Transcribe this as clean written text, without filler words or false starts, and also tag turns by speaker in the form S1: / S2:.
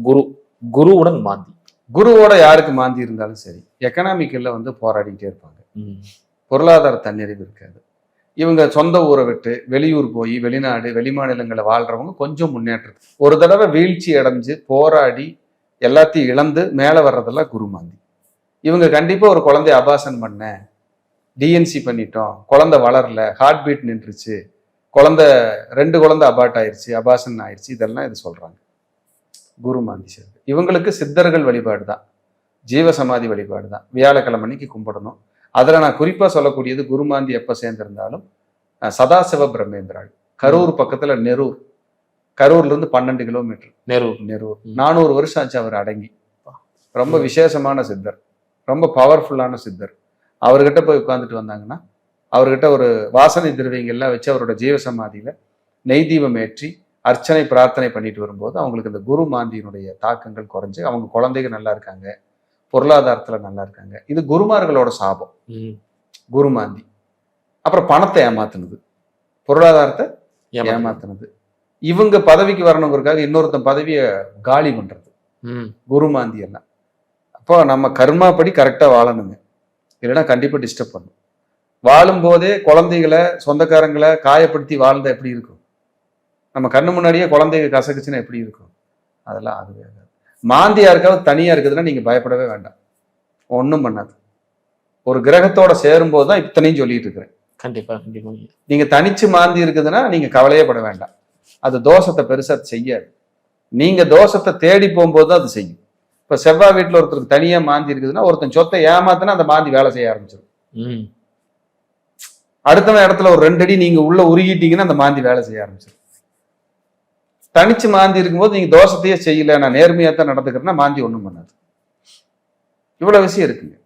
S1: குரு, குருவுடன் மாந்தி.
S2: குருவோட யாருக்கு மாந்தி இருந்தாலும் சரி, எக்கனாமிக்கல்ல வந்து போராடிக்கிட்டே இருப்பாங்க. பொருளாதார தன்னிறைவு இருக்காது. இவங்க சொந்த ஊரை விட்டு வெளியூர் போய் வெளிநாடு வெளிமாநிலங்களை வாழ்றவங்க கொஞ்சம் முன்னேற்றம். ஒரு தடவை வீழ்ச்சி அடைஞ்சு போராடி எல்லாத்தையும் இழந்து மேலே வர்றதெல்லாம் குருமாந்தி. இவங்க கண்டிப்பா ஒரு குழந்தைய அபாசன் பண்ண, டிஎன்சி பண்ணிட்டோம், குழந்தை வளரல, ஹார்ட் பீட் நின்றுச்சு, குழந்தை 2 குழந்தை அபார்ட் ஆயிடுச்சு, அபாசன் ஆயிடுச்சு, இதெல்லாம் இது சொல்றாங்க குருமாந்தி சேர்ந்து. இவங்களுக்கு சித்தர்கள் வழிபாடு தான், ஜீவசமாதி வழிபாடு தான், வியாழக்கிழமை அன்னைக்கு கும்பிடணும். அதில் நான் குறிப்பாக சொல்லக்கூடியது குருமாந்தி எப்போ சேர்ந்திருந்தாலும் சதாசிவ பிரம்மேந்திராள், கரூர் பக்கத்தில் நெரூர், கரூர்லேருந்து 12 கிலோமீட்டர் நெரூர். 400 வருஷம் ஆச்சு அவர் அடங்கி. ரொம்ப விசேஷமான சித்தர், ரொம்ப பவர்ஃபுல்லான சித்தர். அவர்கிட்ட போய் உட்காந்துட்டு வந்தாங்கன்னா அவர்கிட்ட ஒரு வாசனை திரவியங்கள்லாம் வச்சு அவரோட ஜீவசமாதியில் நெய் தீபம் ஏற்றி அர்ச்சனை பிரார்த்தனை பண்ணிட்டு வரும்போது அவங்களுக்கு இந்த குரு மாந்தியினுடைய தாக்கங்கள் குறைஞ்சு அவங்க குழந்தைங்க நல்லா இருக்காங்க, பொருளாதாரத்துல நல்லா இருக்காங்க. இது குருமார்களோட சாபம் குருமாந்தி. அப்புறம் பணத்தை ஏமாத்துனது, பொருளாதாரத்தை ஏமாத்துனது. இவங்க பதவிக்கு வரணுங்கிறதுக்காக இன்னொருத்தன் பதவியை காலி பண்றது குருமாந்தி எல்லாம். அப்போ நம்ம கர்மா படி கரெக்டா வாழணுங்க, இல்லைன்னா கண்டிப்பா டிஸ்டர்ப் பண்ணும். வாழும் போதே குழந்தைகளை சொந்தக்காரங்களை காயப்படுத்தி வாழ்ந்தா எப்படி இருக்கும்? நம்ம கண்ணு முன்னாடியே குழந்தைங்க கசக்குச்சுன்னா எப்படி இருக்கும்? அதெல்லாம் ஆகவே ஆகாது. மாந்தி யாருக்காவது தனியா இருக்குதுன்னா நீங்க பயப்படவே வேண்டாம், ஒன்றும் பண்ணாது. ஒரு கிரகத்தோட சேரும் போது தான் இத்தனையும் சொல்லிட்டு இருக்கிறேன்.
S1: கண்டிப்பா கண்டிப்பா.
S2: நீங்க தனிச்சு மாந்தி இருக்குதுன்னா நீங்க கவலையே பட வேண்டாம், அது தோஷத்தை பெருசா செய்யாது. நீங்க தோஷத்தை தேடி போகும்போது தான் அது செய்யும். இப்ப செவ்வாய் வீட்டுல ஒருத்தருக்கு தனியா மாந்தி இருக்குதுன்னா ஒருத்தன் சொத்தை ஏமாத்தினா அந்த மாந்தி வேலை செய்ய ஆரம்பிச்சிடும். அடுத்தவன் இடத்துல ஒரு 2 அடி நீங்க உள்ள உருகிட்டீங்கன்னா அந்த மாந்தி வேலை செய்ய ஆரம்பிச்சிடும். தனிச்சு மாந்தி இருக்கும்போது நீங்க தோஷத்தையே செய்யல, நான் நேர்மையா தான் நடந்துக்கிறேன்னா மாந்தி ஒண்ணும் பண்ணாது. இவ்வளவு விஷயம் இருக்குங்க.